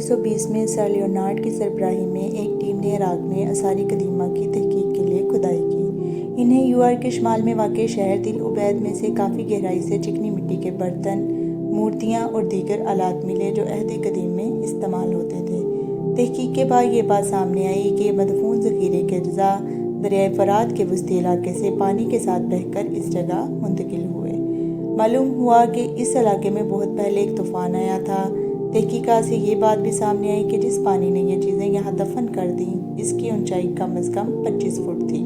1920 میں سر لیونارڈ کی سربراہی میں ایک ٹیم نے عراق میں آثار قدیمہ کی تحقیق کے لیے کھدائی کی۔ انہیں یوآر کے شمال میں واقع شہر دل عبید میں سے کافی گہرائی سے چکنی مٹی کے برتن، مورتیاں اور دیگر آلات ملے جو عہد قدیم میں استعمال ہوتے تھے۔ تحقیق کے بعد یہ بات سامنے آئی کہ مدفون ذخیرے کے اجزاء دریائے فرات کے وسطی علاقے سے پانی کے ساتھ بہہ کر اس جگہ منتقل ہوئے۔ معلوم ہوا کہ اس علاقے میں بہت پہلے ایک طوفان آیا تھا۔ تحقیقات سے یہ بات بھی سامنے آئی کہ جس پانی نے یہ چیزیں یہاں دفن کر دیں اس کی اونچائی کم از کم 25 فٹ تھی۔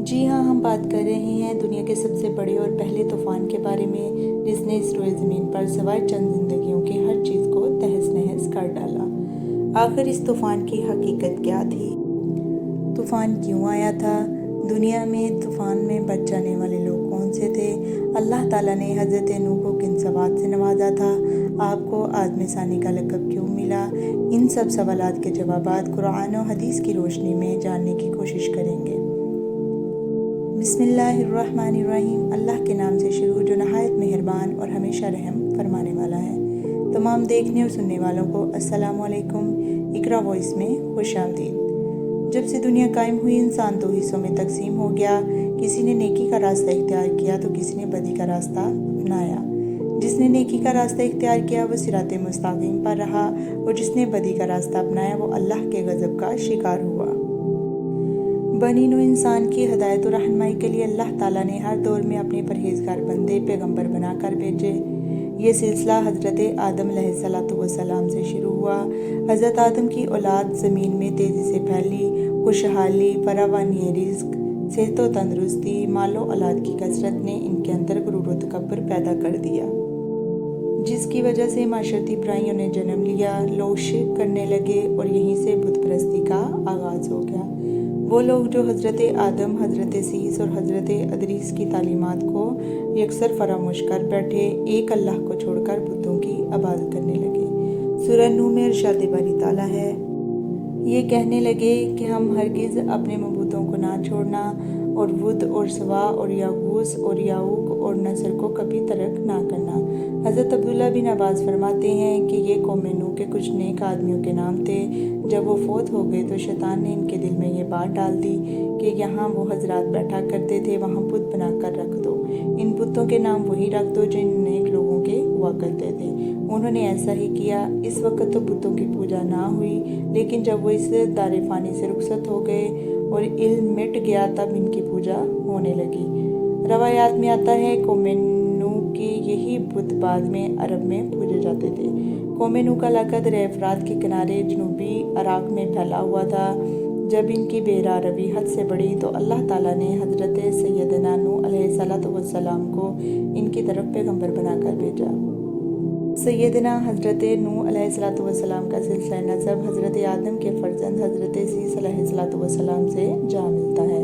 جی ہاں، ہم بات کر رہے ہیں دنیا کے سب سے بڑے اور پہلے طوفان کے بارے میں، جس نے اس روئے زمین پر سوائے چند زندگیوں کے ہر چیز کو تہس نہس کر ڈالا۔ آخر اس طوفان کی حقیقت کیا تھی؟ طوفان کیوں آیا تھا؟ دنیا میں طوفان میں بچ جانے والے لوگ کون سے تھے؟ اللہ تعالیٰ نے حضرت نوح کو کن سوات سے نوازا تھا؟ آپ کو آدم ثانی کا لقب کیوں ملا؟ ان سب سوالات کے جوابات قرآن و حدیث کی روشنی میں جاننے کی کوشش کریں گے۔ بسم اللہ الرحمن الرحیم۔ اللہ کے نام سے شروع جو نہایت مہربان اور ہمیشہ رحم فرمانے والا ہے۔ تمام دیکھنے اور سننے والوں کو السلام علیکم۔ اقرا وائس میں خوش آمدید۔ جب سے دنیا قائم ہوئی انسان دو حصوں میں تقسیم ہو گیا۔ کسی نے نیکی کا راستہ اختیار کیا تو کسی نے بدی کا راستہ اپنایا۔ جس نے نیکی کا راستہ اختیار کیا وہ صراط مستقیم پر رہا اور جس نے بدی کا راستہ اپنایا وہ اللہ کے غضب کا شکار ہوا۔ بنی نوع انسان کی ہدایت و رہنمائی کے لیے اللہ تعالیٰ نے ہر دور میں اپنے پرہیزگار بندے پیغمبر بنا کر بھیجے۔ یہ سلسلہ حضرت آدم علیہ السلام سے شروع ہوا۔ حضرت آدم کی اولاد زمین میں تیزی سے پھیلی۔ خوشحالی، فراوانی رزق، صحت و تندرستی، مال و اولاد کی کثرت نے ان کے اندر غرور و تکبر پیدا کر دیا، جس کی وجہ سے معاشرتی برائیوں نے جنم لیا۔ لوگ شرک کرنے لگے اور یہیں سے بت پرستی کا آغاز ہو گیا۔ وہ لوگ جو حضرت آدم، حضرت سیس اور حضرت ادریس کی تعلیمات کو یکسر فراموش کر بیٹھے، ایک اللہ کو چھوڑ کر بتوں کی عبادت کرنے لگے۔ سورہ نوح میں ارشاد باری تعالیٰ ہے، یہ کہنے لگے کہ ہم ہرگز اپنے معبودوں کو نہ چھوڑنا اور ود اور سوا اور یاغوث اور یعوق اور نصر کو کبھی ترک نہ کرنا۔ حضرت عبداللہ بن عباس فرماتے ہیں کہ یہ قوم نوح کے کچھ نیک آدمیوں کے نام تھے۔ جب وہ فوت ہو گئے تو شیطان نے ان کے دل میں یہ بات ڈال دی کہ یہاں وہ حضرات بیٹھا کرتے تھے وہاں بت بنا کر رکھ دو۔ ان بتوں کے نام وہی رکھ دو جو ان نیک لوگوں کے ہوا کرتے تھے۔ انہوں نے ایسا ہی کیا۔ اس وقت تو بتوں کی پوجا نہ ہوئی، لیکن جب وہ اس دار فانی سے رخصت ہو گئے اور علم مٹ گیا تب ان کی پوجا ہونے لگی۔ روایات میں آتا ہے قوم نوح کے یہی بت بعد میں عرب میں پوجے جاتے تھے۔ قوم نوح کا علاقہ دریائے فرات کے کنارے جنوبی عراق میں پھیلا ہوا تھا۔ جب ان کی بے راہ روی حد سے بڑھی تو اللہ تعالیٰ نے حضرت سیدنا نوح علیہ السلام کو ان کی طرف پیغمبر بنا کر بھیجا۔ سیدنا حضرت نوح علیہ السلام کا سلسلہ نسب حضرت آدم کے فرزند حضرت سیس علیہ السلام سے جا ملتا ہے۔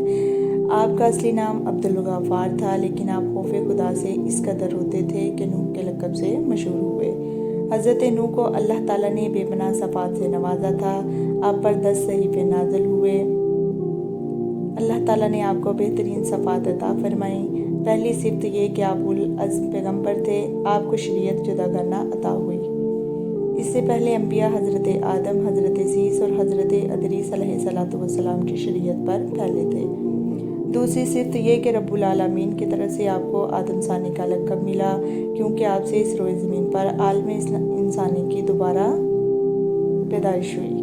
آپ کا اصلی نام عبد الغفار تھا، لیکن آپ خوف خدا سے اس قدر روتے تھے کہ نوح کے لقب سے مشہور ہوئے۔ حضرت نوح کو اللہ تعالیٰ نے بے پناہ صفات سے نوازا تھا۔ آپ پر 10 صحیفے نازل ہوئے۔ اللہ تعالیٰ نے آپ کو بہترین صفات عطا فرمائیں۔ پہلی صفت یہ کہ آپ العزم پیغمبر تھے، آپ کو شریعت جداگانہ عطا ہوئی۔ اس سے پہلے انبیاء حضرت آدم، حضرت سیس اور حضرت ادریس علیہ السلام کی شریعت پر پھیلے تھے۔ دوسری صفت یہ کہ رب العالمین کی طرف سے آپ کو آدم ثانی کا لقب ملا، کیونکہ آپ سے اس روئے زمین پر عالم انسانی کی دوبارہ پیدائش ہوئی۔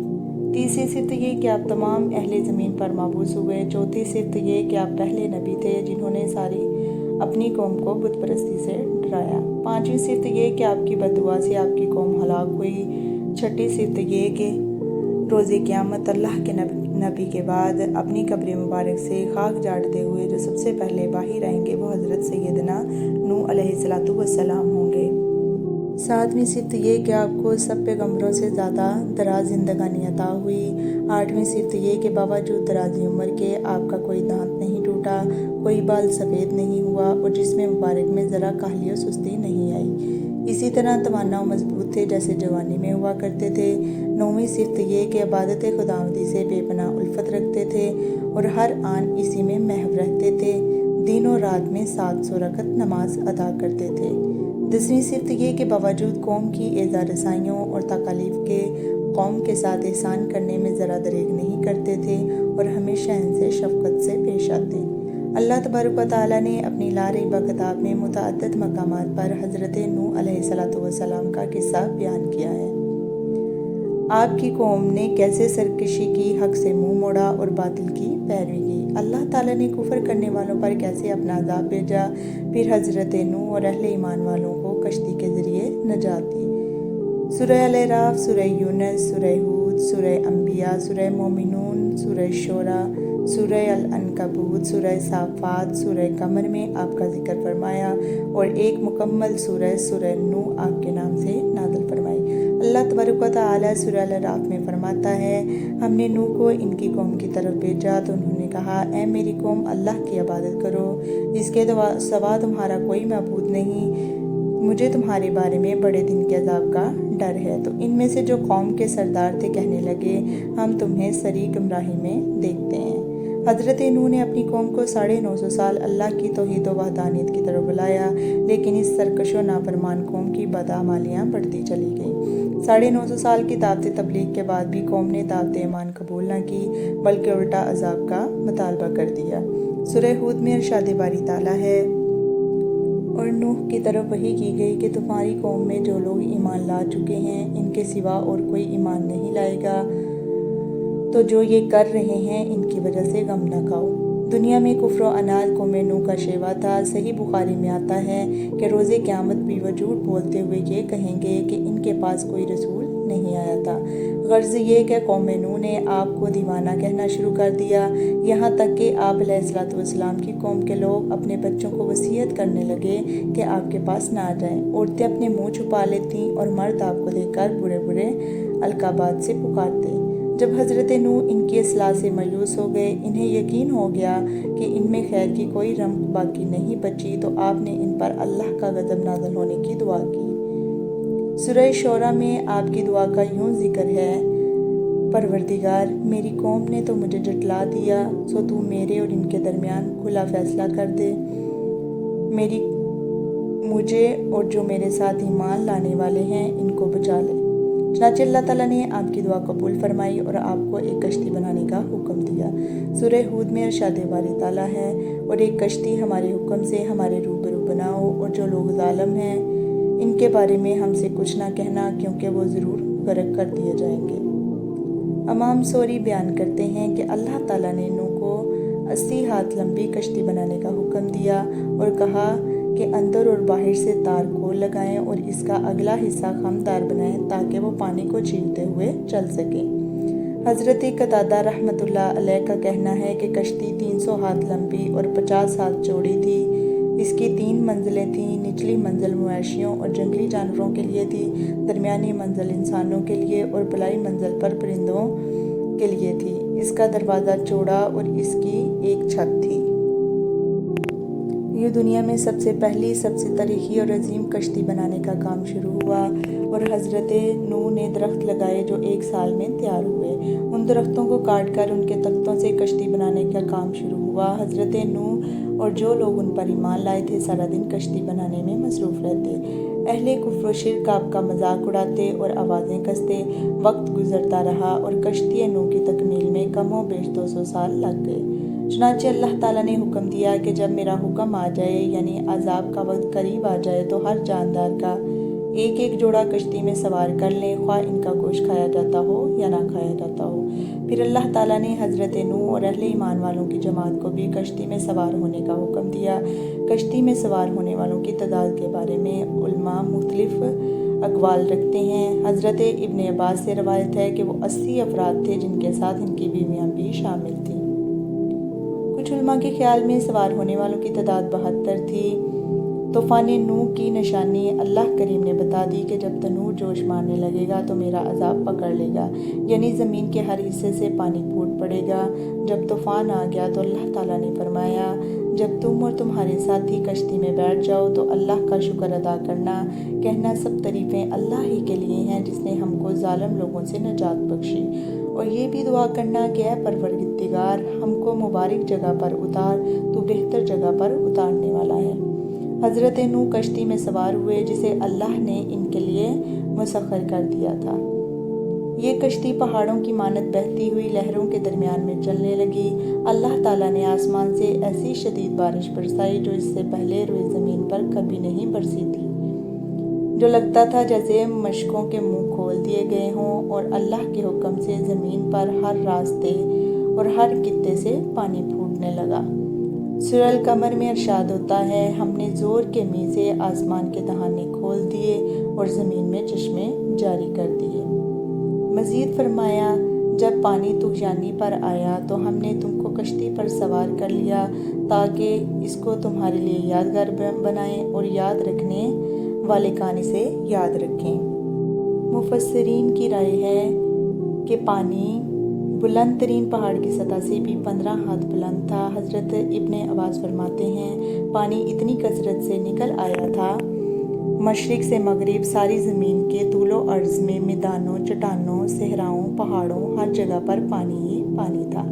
تیسری صفت یہ کہ آپ تمام اہل زمین پر مبعوث ہوئے۔ چوتھی صفت یہ کہ آپ پہلے نبی تھے جنہوں نے ساری اپنی قوم کو بت پرستی سے ڈرایا۔ پانچویں صفت یہ کہ آپ کی بد دعا سے آپ کی قوم ہلاک ہوئی۔ چھٹی صفت یہ کہ روز قیامت اللہ کے نبی کے بعد اپنی قبر مبارک سے خاک جاڑتے ہوئے جو سب سے پہلے باہر آئیں گے وہ حضرت سیدنا نوح علیہ السلام ہوں گے۔ ساتویں صفت یہ کہ آپ کو سب پیغمبروں سے زیادہ دراز زندگانی عطا ہوئی۔ آٹھویں صفت یہ کہ باوجود درازی عمر کے آپ کا کوئی دانت نہیں ٹوٹا، کوئی بال سفید نہیں ہوا اور جسم مبارک میں ذرا کاہلی و سستی نہیں آئی۔ اسی طرح توانا و مضبوط تھے جیسے جوانی میں ہوا کرتے تھے۔ نویں صفت یہ کہ عبادت خداوندی سے بے پناہ الفت رکھتے تھے اور ہر آن اسی میں محو رہتے تھے۔ دن و رات میں 700 رکعت نماز ادا کرتے تھے۔ 10ویں صفت یہ کہ باوجود قوم کی ایذا رسائیوں اور تکالیف قوم کے ساتھ احسان کرنے میں ذرا دریغ نہیں کرتے تھے اور ہمیشہ ان سے شفقت سے پیش آتے۔ اللہ تبارک و تعالیٰ نے اپنی لا ریبہ کتاب میں متعدد مقامات پر حضرت نوح علیہ السلام کا قصہ بیان کیا ہے۔ آپ کی قوم نے کیسے سرکشی کی، حق سے منہ موڑا اور باطل کی پیروی کی۔ اللہ تعالیٰ نے کفر کرنے والوں پر کیسے اپنا عذاب بھیجا، پھر حضرت نوح اور اہل ایمان والوں کو کشتی کے ذریعے نجات دی۔ سورہ الاعراف، سورہ یونس، سورہ ہود، سورہ انبیاء، سورہ مومنون، سورہ شعراء، سورہ العنکبوت، سورہ صافات، سورہ قمر میں آپ کا ذکر فرمایا اور ایک مکمل سورہ نوح آپ کے نام سے نازل فرمائی۔ اللہ تبارک و تعالیٰ سورہ الاعراف میں فرماتا ہے، ہم نے نوح کو ان کی قوم کی طرف بھیجا تو انہوں نے کہا، اے میری قوم، اللہ کی عبادت کرو، اس کے سوا تمہارا کوئی معبود نہیں، مجھے تمہارے بارے میں بڑے دن کے عذاب کا ڈر ہے۔ تو ان میں سے جو قوم کے سردار تھے کہنے لگے، ہم تمہیں سری گمراہی میں دیکھتے ہیں۔ حضرت نوح نے اپنی قوم کو 950 سال اللہ کی توحید و وحدانیت کی طرف بلایا، لیکن اس سرکش و نافرمان قوم کی بدعمالیاں بڑھتی چلی گئیں۔ 950 سال کی دعوت تبلیغ کے بعد بھی قوم نے دعوت ایمان قبول نہ کی، بلکہ الٹا عذاب کا مطالبہ کر دیا۔ سورہ ہود میں ارشاد باری تعالیٰ ہے، اور نوح کی طرف وحی کی گئی کہ تمہاری قوم میں جو لوگ ایمان لا چکے ہیں ان کے سوا اور کوئی ایمان نہیں لائے گا، تو جو یہ کر رہے ہیں ان کی وجہ سے غم نہ کھاؤ۔ دنیا میں کفر و عناد قوم نوح کا شیوا تھا۔ صحیح بخاری میں آتا ہے کہ روز قیامت بھی وہ جھوٹ بولتے ہوئے یہ کہیں گے کہ ان کے پاس کوئی رسول نہیں آیا تھا۔ غرض یہ کہ قوم نوح نے آپ کو دیوانہ کہنا شروع کر دیا، یہاں تک کہ آپ علیہ السلام کی قوم کے لوگ اپنے بچوں کو وصیت کرنے لگے کہ آپ کے پاس نہ آ جائیں۔ عورتیں اپنے منہ چھپا لیتیں اور مرد آپ کو دیکھ کر برے برے القابات سے پکارتے۔ جب حضرت نوح ان کی اصلاح سے مایوس ہو گئے، انہیں یقین ہو گیا کہ ان میں خیر کی کوئی رمق باقی نہیں بچی، تو آپ نے ان پر اللہ کا غضب نازل ہونے کی دعا کی۔ سورہ شعراء میں آپ کی دعا کا یوں ذکر ہے، پروردگار، میری قوم نے تو مجھے جھٹلا دیا، سو تو میرے اور ان کے درمیان کھلا فیصلہ کر دے، مجھے اور جو میرے ساتھ ایمان لانے والے ہیں ان کو بچا لے۔ چنانچہ اللہ تعالیٰ نے آپ کی دعا قبول فرمائی اور آپ کو ایک کشتی بنانے کا حکم دیا۔ سورہ ہود میں ارشاد باری تعالیٰ ہے، اور ایک کشتی ہمارے حکم سے ہمارے روبرو بناؤ، اور جو لوگ ظالم ہیں ان کے بارے میں ہم سے کچھ نہ کہنا، کیونکہ وہ ضرور غرق کر دیے جائیں گے۔ امام سوری بیان کرتے ہیں کہ اللہ تعالیٰ نے نوح کو 80 ہاتھ لمبی کشتی بنانے کا حکم دیا اور کہا کہ اندر اور باہر سے تار کھول لگائیں اور اس کا اگلا حصہ خمدار بنائیں تاکہ وہ پانی کو چھیلتے ہوئے چل سکے۔ حضرت قتادہ رحمۃ اللہ علیہ کا کہنا ہے کہ کشتی 300 ہاتھ لمبی اور 50 ہاتھ چوڑی تھی۔ اس کی 3 منزلیں تھیں، نچلی منزل مویشیوں اور جنگلی جانوروں کے لیے تھی، درمیانی منزل انسانوں کے لیے اور بالائی منزل پر پرندوں کے لیے تھی۔ اس کا دروازہ چوڑا اور اس کی ایک چھت تھی۔ یہ دنیا میں سب سے پہلی، سب سے تاریخی اور عظیم کشتی بنانے کا کام شروع ہوا، اور حضرت نوح نے درخت لگائے جو 1 سال میں تیار ہوئے۔ ان درختوں کو کاٹ کر ان کے تختوں سے کشتی بنانے کا کام شروع ہوا۔ حضرت نوح اور جو لوگ ان پر ایمان لائے تھے سارا دن کشتی بنانے میں مصروف رہتے۔ اہل کفر و شرک آپ کا مذاق اڑاتے اور آوازیں کستے۔ وقت گزرتا رہا اور کشتی نوح کی تکمیل میں کم و بیش 200 سال لگ گئے۔ چنانچہ اللہ تعالیٰ نے حکم دیا کہ جب میرا حکم آ جائے، یعنی عذاب کا وقت قریب آ جائے، تو ہر جاندار کا ایک ایک جوڑا کشتی میں سوار کر لیں، خواہ ان کا گوشت کھایا جاتا ہو یا نہ کھایا جاتا ہو۔ پھر اللہ تعالیٰ نے حضرت نوح اور اہل ایمان والوں کی جماعت کو بھی کشتی میں سوار ہونے کا حکم دیا۔ کشتی میں سوار ہونے والوں کی تعداد کے بارے میں علماء مختلف اقوال رکھتے ہیں۔ حضرت ابن عباس سے روایت ہے کہ وہ 80 افراد تھے جن کے ساتھ ان کی بیویاں بھی شامل تھیں۔ کچھ علماء کے خیال میں سوار ہونے والوں کی تعداد 72 تھی۔ طوفان نوح کی نشانی اللہ کریم نے بتا دی کہ جب تنور جوش مارنے لگے گا تو میرا عذاب پکڑ لے گا، یعنی زمین کے ہر حصے سے پانی پھوٹ پڑے گا۔ جب طوفان آ گیا تو اللہ تعالیٰ نے فرمایا، جب تم اور تمہارے ساتھی کشتی میں بیٹھ جاؤ تو اللہ کا شکر ادا کرنا، کہنا سب تعریفیں اللہ ہی کے لیے ہیں جس نے ہم کو ظالم لوگوں سے نجات بخشی، اور یہ بھی دعا کرنا کہ اے پروردگار، ہم کو مبارک جگہ پر اتار، تو بہتر جگہ پر اتارنے والا ہے۔ حضرت نوح کشتی میں سوار ہوئے جسے اللہ نے ان کے لیے مسخر کر دیا تھا۔ یہ کشتی پہاڑوں کی مانند بہتی ہوئی لہروں کے درمیان میں چلنے لگی۔ اللہ تعالیٰ نے آسمان سے ایسی شدید بارش برسائی جو اس سے پہلے روئے زمین پر کبھی نہیں برسی تھی، جو لگتا تھا جیسے مشکوں کے منہ کھول دیے گئے ہوں، اور اللہ کے حکم سے زمین پر ہر راستے اور ہر خطے سے پانی پھوٹنے لگا۔ سورہ القمر میں ارشاد ہوتا ہے، ہم نے زور کے می سے آسمان کے دہانے کھول دیے اور زمین میں چشمے جاری کر دیے۔ مزید فرمایا، جب پانی طغیانی پر آیا تو ہم نے تم کو کشتی پر سوار کر لیا تاکہ اس کو تمہارے لیے یادگار بنائیں اور یاد رکھنے والے کان اسے یاد رکھیں۔ مفسرین کی رائے ہے کہ پانی بلند ترین پہاڑ کی سطح سے بھی 15 ہاتھ بلند تھا۔ حضرت ابن عباس فرماتے ہیں، پانی اتنی کثرت سے نکل آیا تھا، مشرق سے مغرب ساری زمین کے طول و عرض میں میدانوں، چٹانوں، صحراؤں، پہاڑوں، ہر جگہ پر پانی ہی پانی تھا،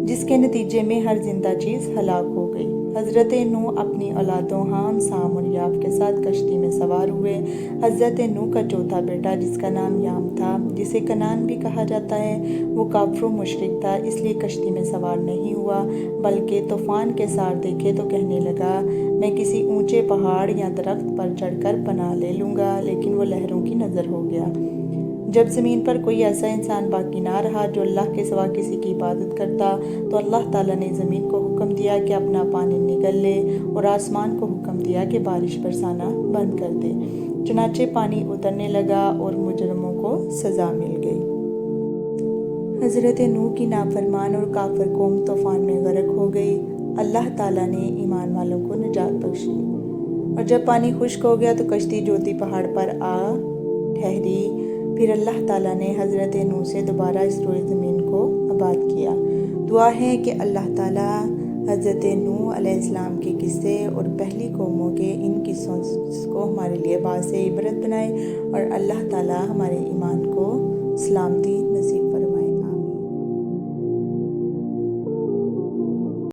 جس کے نتیجے میں ہر زندہ چیز ہلاک ہو گئی۔ حضرت نوح اپنی اولادوں حام، سام اور یاف کے ساتھ کشتی میں سوار ہوئے۔ حضرت نوح کا چوتھا بیٹا، جس کا نام یام تھا، جسے کنعان بھی کہا جاتا ہے، وہ کافر و مشرک تھا، اس لیے کشتی میں سوار نہیں ہوا، بلکہ طوفان کے سار دیکھے تو کہنے لگا، میں کسی اونچے پہاڑ یا درخت پر چڑھ کر پناہ لے لوں گا، لیکن وہ لہروں کی نظر ہو گیا۔ جب زمین پر کوئی ایسا انسان باقی نہ رہا جو اللہ کے سوا کسی کی عبادت کرتا، تو اللہ تعالیٰ نے زمین کو حکم دیا کہ اپنا پانی نگل لے، اور آسمان کو حکم دیا کہ بارش برسانا بند کر دے۔ چنانچہ پانی اترنے لگا اور مجرموں کو سزا مل گئی۔ حضرت نوح کی نافرمان اور کافر قوم طوفان میں غرق ہو گئی۔ اللہ تعالیٰ نے ایمان والوں کو نجات بخشی، اور جب پانی خشک ہو گیا تو کشتی جوتی پہاڑ پر آ ٹھہری۔ پھر اللہ تعالیٰ نے حضرت نوح سے دوبارہ اس روئے زمین کو آباد کیا۔ دعا ہے کہ اللہ تعالیٰ حضرت نوح علیہ السلام کے قصے اور پہلی قوموں کے ان قصوں کو ہمارے لیے باعث عبرت بنائے، اور اللہ تعالیٰ ہمارے ایمان کو سلامتی نصیب